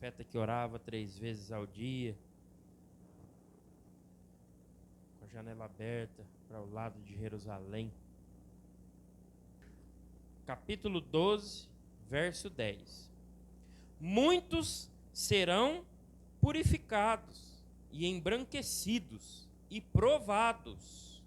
profeta que orava 3 vezes ao dia, com a janela aberta para o lado de Jerusalém. Capítulo 12, verso 10. Muitos serão purificados e embranquecidos e provados,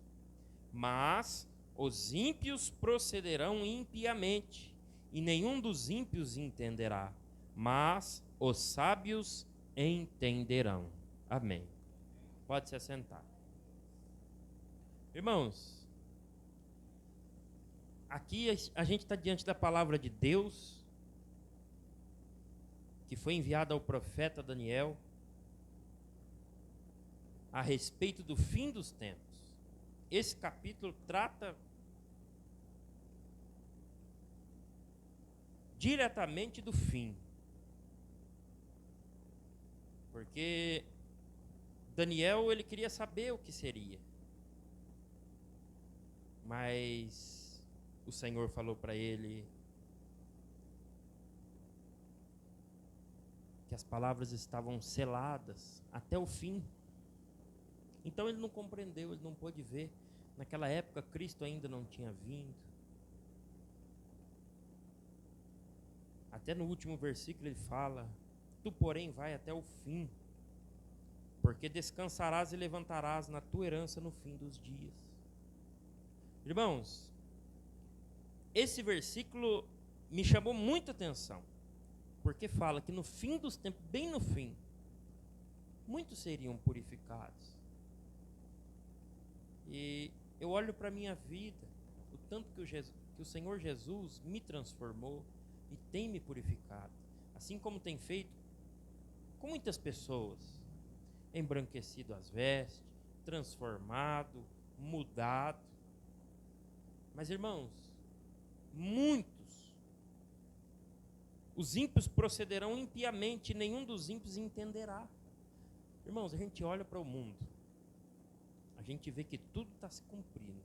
mas os ímpios procederão impiamente, e nenhum dos ímpios entenderá, mas os sábios entenderão. Amém. Pode se assentar. Irmãos, aqui a gente está diante da palavra de Deus, que foi enviada ao profeta Daniel, a respeito do fim dos tempos. Esse capítulo trata diretamente do fim, porque Daniel, ele queria saber o que seria, mas o Senhor falou para ele que as palavras estavam seladas até o fim. Então ele não compreendeu, ele não pôde ver. Naquela época Cristo ainda não tinha vindo. Até no último versículo ele fala: tu, porém, vai até o fim, porque descansarás e levantarás na tua herança no fim dos dias. Irmãos, esse versículo me chamou muita atenção, porque fala que no fim dos tempos, bem no fim, muitos seriam purificados. E eu olho para a minha vida, o tanto que o Senhor Jesus me transformou e tem me purificado, assim como tem feito com muitas pessoas, embranquecido as vestes, transformado, mudado. Mas, irmãos, muitos, os ímpios procederão impiamente, e nenhum dos ímpios entenderá. Irmãos, a gente olha para o mundo, a gente vê que tudo está se cumprindo.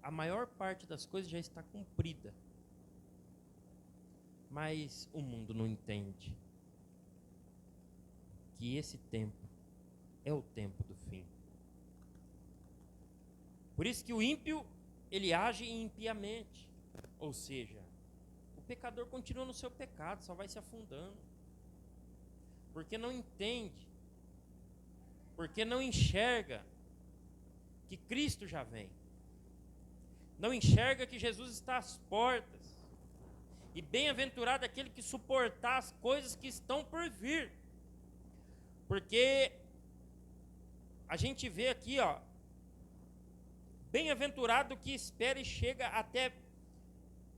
A maior parte das coisas já está cumprida. Mas o mundo não entende que esse tempo é o tempo do fim. Por isso que o ímpio, ele age impiamente. Ou seja, o pecador continua no seu pecado, só vai se afundando. Porque não entende, porque não enxerga que Cristo já vem. Não enxerga que Jesus está às portas. E bem-aventurado aquele que suportar as coisas que estão por vir. Porque a gente vê aqui, ó, bem-aventurado que espera e chega até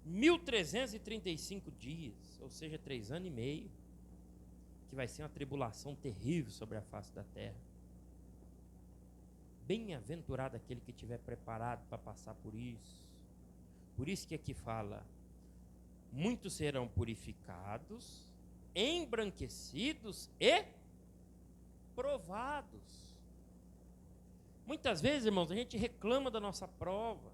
1335 dias, ou seja, 3 anos e meio, que vai ser uma tribulação terrível sobre a face da terra. Bem-aventurado aquele que estiver preparado para passar por isso. Por isso que aqui fala: muitos serão purificados, embranquecidos e provados. Muitas vezes, irmãos, a gente reclama da nossa prova.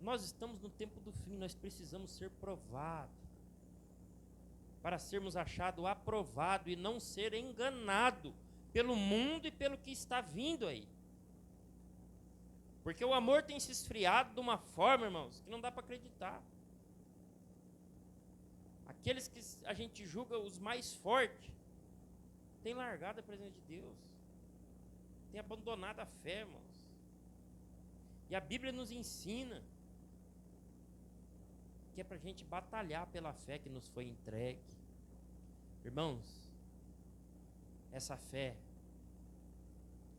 Nós estamos no tempo do fim, nós precisamos ser provados, para sermos achados aprovados e não ser enganado pelo mundo e pelo que está vindo aí. Porque o amor tem se esfriado de uma forma, irmãos, que não dá para acreditar. Aqueles que a gente julga os mais fortes têm largado a presença de Deus, têm abandonado a fé, irmãos. E a Bíblia nos ensina que é para a gente batalhar pela fé que nos foi entregue. Irmãos, essa fé,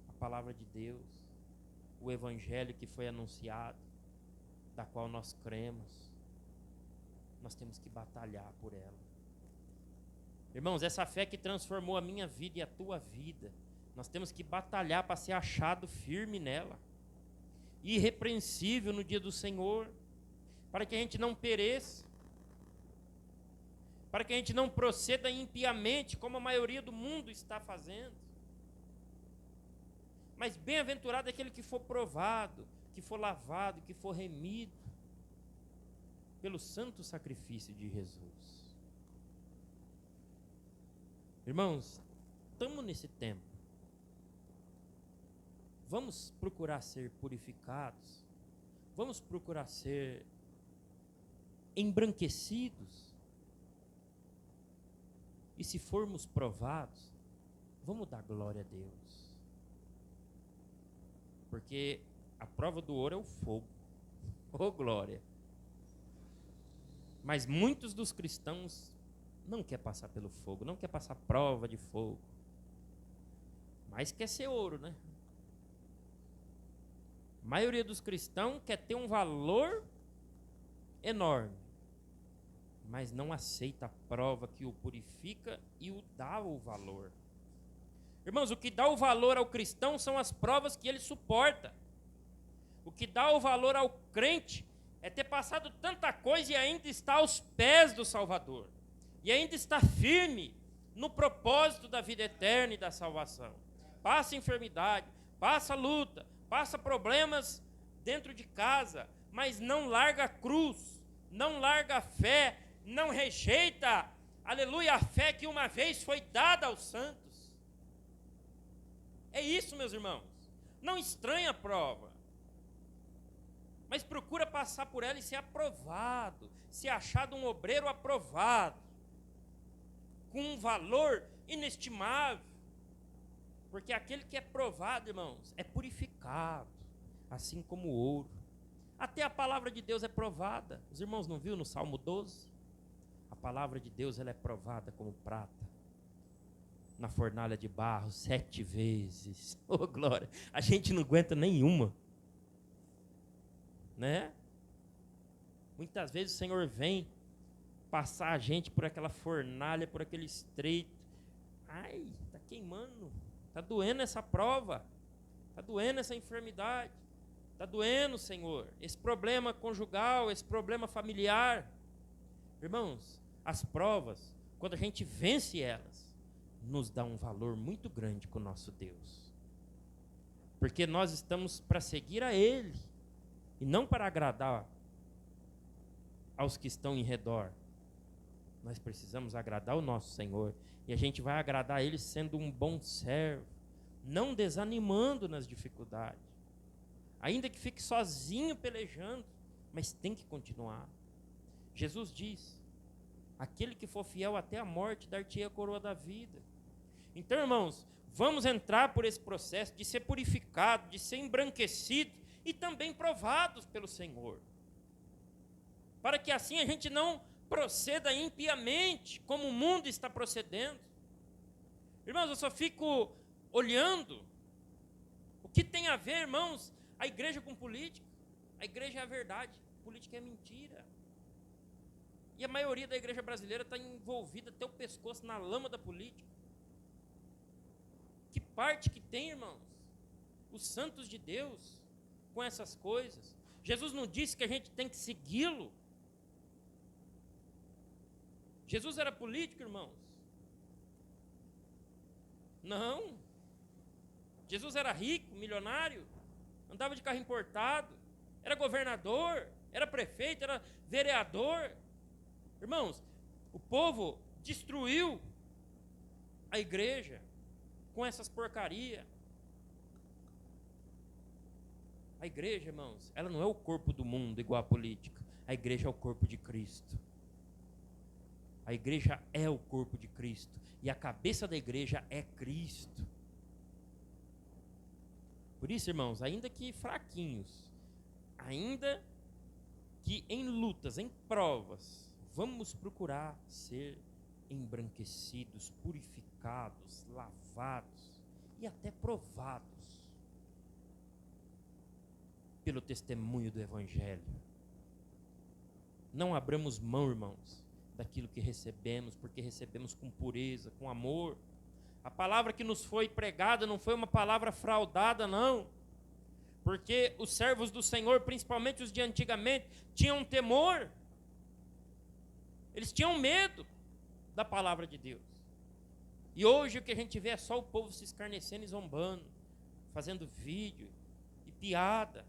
a palavra de Deus, o evangelho que foi anunciado, da qual nós cremos, nós temos que batalhar por ela. Irmãos, essa fé que transformou a minha vida e a tua vida, nós temos que batalhar para ser achado firme nela, irrepreensível no dia do Senhor, para que a gente não pereça, para que a gente não proceda impiamente, como a maioria do mundo está fazendo. Mas bem-aventurado é aquele que for provado, que for lavado, que for remido pelo santo sacrifício de Jesus. Irmãos, estamos nesse tempo. Vamos procurar ser purificados. Vamos procurar ser embranquecidos. E se formos provados, vamos dar glória a Deus. Porque a prova do ouro é o fogo. Oh, glória! Mas muitos dos cristãos não quer passar pelo fogo, não quer passar prova de fogo. Mas quer ser ouro, né? A maioria dos cristãos quer ter um valor enorme, mas não aceita a prova que o purifica e o dá o valor. Irmãos, o que dá o valor ao cristão são as provas que ele suporta. O que dá o valor ao crente é ter passado tanta coisa e ainda estar aos pés do Salvador. E ainda está firme no propósito da vida eterna e da salvação. Passa enfermidade, passa luta, passa problemas dentro de casa, mas não larga a cruz, não larga a fé, não rejeita, aleluia, a fé que uma vez foi dada aos santos. É isso, meus irmãos. Não estranha a prova, mas procura passar por ela e ser aprovado, ser achado um obreiro aprovado, com um valor inestimável. Porque aquele que é provado, irmãos, é purificado, assim como o ouro. Até a palavra de Deus é provada. Os irmãos não viram no Salmo 12? A palavra de Deus ela é provada como prata, na fornalha de barro 7 vezes. Oh, glória! A gente não aguenta nenhuma, né? Muitas vezes o Senhor vem passar a gente por aquela fornalha, por aquele estreito. Ai, está queimando, está doendo essa prova, está doendo essa enfermidade, está doendo, Senhor, esse problema conjugal, esse problema familiar. Irmãos, as provas, quando a gente vence elas, nos dá um valor muito grande com o nosso Deus. Porque nós estamos para seguir a Ele, e não para agradar aos que estão em redor. Nós precisamos agradar o nosso Senhor. E a gente vai agradar a Ele sendo um bom servo, não desanimando nas dificuldades. Ainda que fique sozinho pelejando, mas tem que continuar. Jesus diz: aquele que for fiel até a morte, dar-te-ei a coroa da vida. Então, irmãos, vamos entrar por esse processo de ser purificado, de ser embranquecido e também provados pelo Senhor. Para que assim a gente não proceda impiamente, como o mundo está procedendo. Irmãos, eu só fico olhando o que tem a ver, irmãos, a igreja com política. A igreja é a verdade, política é mentira. E a maioria da igreja brasileira está envolvida até o pescoço na lama da política. Que parte que tem, irmãos, os santos de Deus com essas coisas? Jesus não disse que a gente tem que segui-lo? Jesus era político, irmãos? Não. Jesus era rico, milionário, andava de carro importado, era governador, era prefeito, era vereador. Irmãos, o povo destruiu a igreja com essas porcarias. A igreja, irmãos, ela não é o corpo do mundo igual a política. A igreja é o corpo de Cristo. A igreja é o corpo de Cristo. E a cabeça da igreja é Cristo. Por isso, irmãos, ainda que fraquinhos, ainda que em lutas, em provas, vamos procurar ser embranquecidos, purificados, lavados e até provados pelo testemunho do Evangelho. Não abramos mão, irmãos, daquilo que recebemos, porque recebemos com pureza, com amor. A palavra que nos foi pregada não foi uma palavra fraudada, não. Porque os servos do Senhor, principalmente os de antigamente, tinham temor. Eles tinham medo da palavra de Deus. E hoje o que a gente vê é só o povo se escarnecendo e zombando, fazendo vídeo e piada,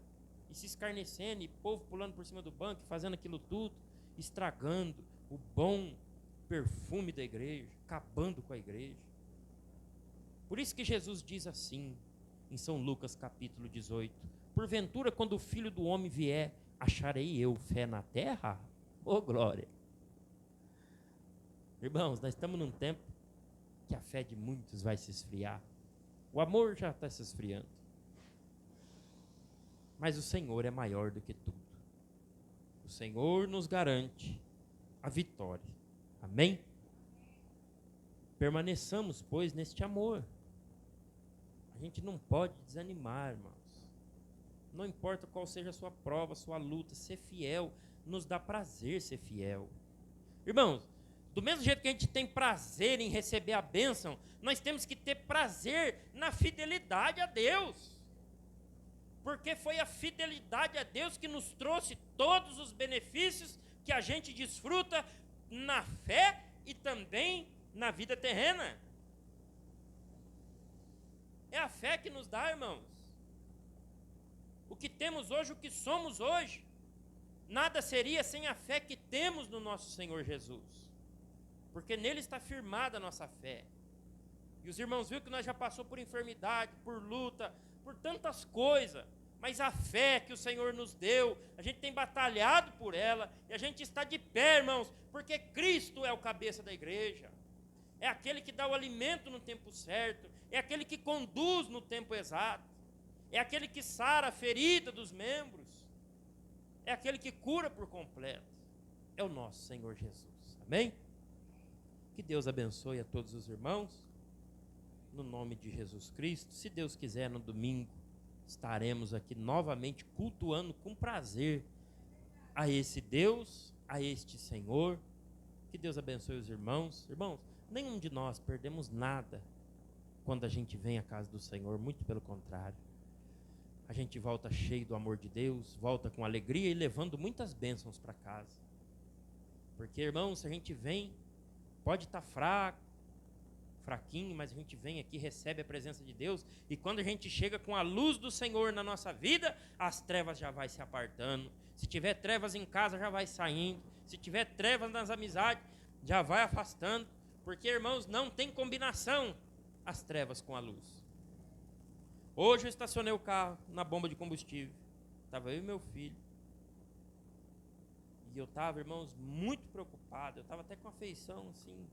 e se escarnecendo, e povo pulando por cima do banco, fazendo aquilo tudo, estragando o bom perfume da igreja, acabando com a igreja. Por isso que Jesus diz assim, em São Lucas capítulo 18, porventura quando o Filho do Homem vier, acharei eu fé na terra? Ô glória! Irmãos, nós estamos num tempo que a fé de muitos vai se esfriar. O amor já está se esfriando. Mas o Senhor é maior do que tudo. O Senhor nos garante a vitória. Amém? Permaneçamos, pois, neste amor. A gente não pode desanimar, irmãos. Não importa qual seja a sua prova, a sua luta, ser fiel, nos dá prazer ser fiel. Irmãos, do mesmo jeito que a gente tem prazer em receber a bênção, nós temos que ter prazer na fidelidade a Deus. Porque foi a fidelidade a Deus que nos trouxe todos os benefícios que a gente desfruta na fé e também na vida terrena. É a fé que nos dá, irmãos. O que temos hoje, o que somos hoje, nada seria sem a fé que temos no nosso Senhor Jesus. Porque nele está firmada a nossa fé. E os irmãos viram que nós já passamos por enfermidade, por luta, por tantas coisas. Mas a fé que o Senhor nos deu, a gente tem batalhado por ela, e a gente está de pé, irmãos, porque Cristo é o cabeça da igreja. É aquele que dá o alimento no tempo certo, é aquele que conduz no tempo exato, é aquele que sara a ferida dos membros, é aquele que cura por completo. É o nosso Senhor Jesus. Amém? Que Deus abençoe a todos os irmãos, no nome de Jesus Cristo. Se Deus quiser, no domingo, estaremos aqui novamente cultuando com prazer a esse Deus, a este Senhor. Que Deus abençoe os irmãos. Irmãos, nenhum de nós perdemos nada quando a gente vem à casa do Senhor, muito pelo contrário. A gente volta cheio do amor de Deus, volta com alegria e levando muitas bênçãos para casa. Porque, irmãos, se a gente vem, pode estar fraquinho, mas a gente vem aqui, recebe a presença de Deus, e quando a gente chega com a luz do Senhor na nossa vida, as trevas já vai se apartando. Se tiver trevas em casa, já vai saindo. Se tiver trevas nas amizades, já vai afastando. Porque, irmãos, não tem combinação as trevas com a luz. Hoje eu estacionei o carro na bomba de combustível. Estava eu e meu filho. E eu estava, irmãos, muito preocupado. Eu estava até com afeição, assim,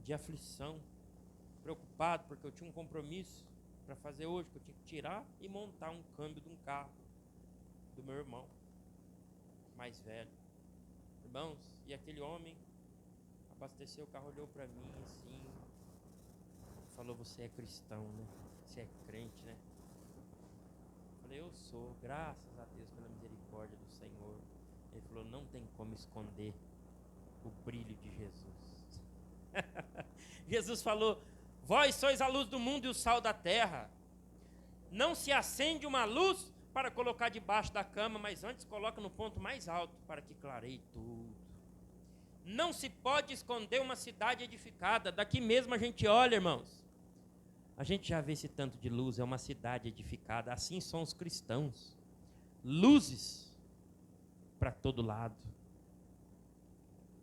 de aflição. Preocupado, porque eu tinha um compromisso para fazer hoje, que eu tinha que tirar e montar um câmbio de um carro do meu irmão mais velho. Irmãos, e aquele homem abasteceu o carro, olhou para mim assim, falou: você é cristão, né? Você é crente, né? Eu falei: eu sou, graças a Deus pela misericórdia do Senhor. Ele falou: não tem como esconder o brilho de Jesus. Jesus falou: vós sois a luz do mundo e o sal da terra. Não se acende uma luz para colocar debaixo da cama, mas antes coloca no ponto mais alto, para que clareie tudo. Não se pode esconder uma cidade edificada. Daqui mesmo a gente olha, irmãos, a gente já vê esse tanto de luz, é uma cidade edificada. Assim são os cristãos, luzes para todo lado.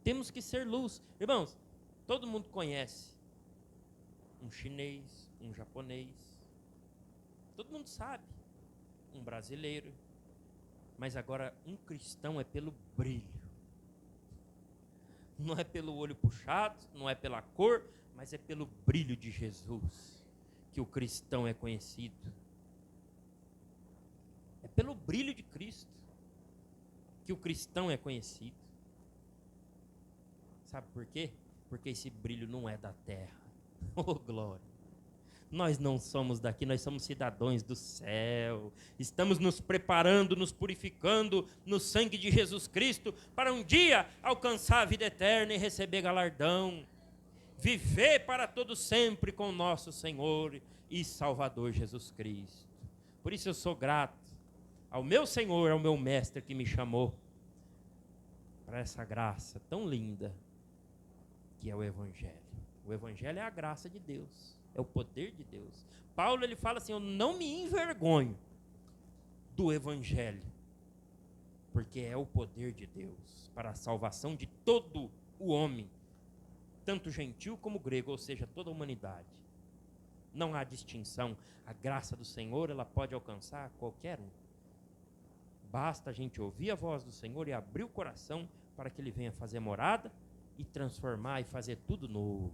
Temos que ser luz. Irmãos, todo mundo conhece um chinês, um japonês, todo mundo sabe, um brasileiro, mas agora um cristão é pelo brilho. Não é pelo olho puxado, não é pela cor, mas é pelo brilho de Jesus que o cristão é conhecido. É pelo brilho de Cristo que o cristão é conhecido. Sabe por quê? Porque esse brilho não é da terra. Oh, glória! Nós não somos daqui, nós somos cidadãos do céu. Estamos nos preparando, nos purificando no sangue de Jesus Cristo para um dia alcançar a vida eterna e receber galardão. Viver para todo sempre com o nosso Senhor e Salvador Jesus Cristo. Por isso eu sou grato ao meu Senhor, ao meu Mestre que me chamou para essa graça tão linda que é o Evangelho. O Evangelho é a graça de Deus, é o poder de Deus. Paulo, ele fala assim: eu não me envergonho do Evangelho, porque é o poder de Deus para a salvação de todo o homem, tanto gentil como grego, ou seja, toda a humanidade. Não há distinção. A graça do Senhor, ela pode alcançar qualquer um. Basta a gente ouvir a voz do Senhor e abrir o coração para que Ele venha fazer morada e transformar e fazer tudo novo.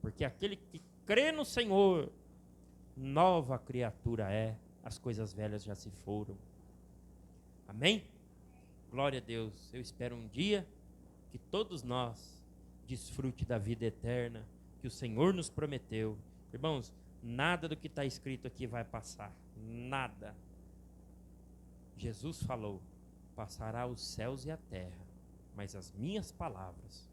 Porque aquele que crê no Senhor, nova criatura é, as coisas velhas já se foram. Amém? Glória a Deus. Eu espero um dia que todos nós desfrute da vida eterna que o Senhor nos prometeu. Irmãos, nada do que está escrito aqui vai passar. Nada. Jesus falou: passará os céus e a terra, mas as minhas palavras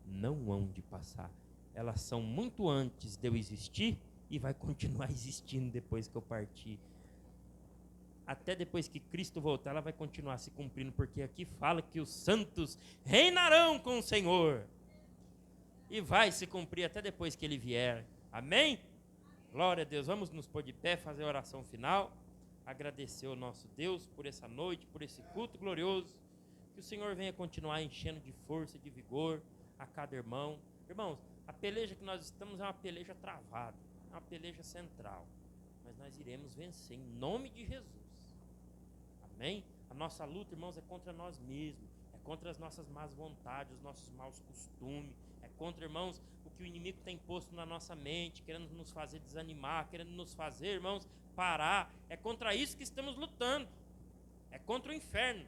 não hão de passar. Elas são muito antes de eu existir e vai continuar existindo depois que eu partir. Até depois que Cristo voltar, ela vai continuar se cumprindo, porque aqui fala que os santos reinarão com o Senhor. E vai se cumprir até depois que Ele vier. Amém? Glória a Deus. Vamos nos pôr de pé, fazer a oração final. Agradecer ao nosso Deus por essa noite, por esse culto glorioso. Que o Senhor venha continuar enchendo de força, de vigor a cada irmão. Irmãos, a peleja que nós estamos é uma peleja travada, é uma peleja central. Mas nós iremos vencer em nome de Jesus. Amém? A nossa luta, irmãos, é contra nós mesmos. É contra as nossas más vontades, os nossos maus costumes. É contra, irmãos, o que o inimigo tem posto na nossa mente, querendo nos fazer desanimar, querendo nos fazer, irmãos, parar. É contra isso que estamos lutando. É contra o inferno.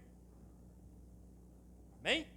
Amém?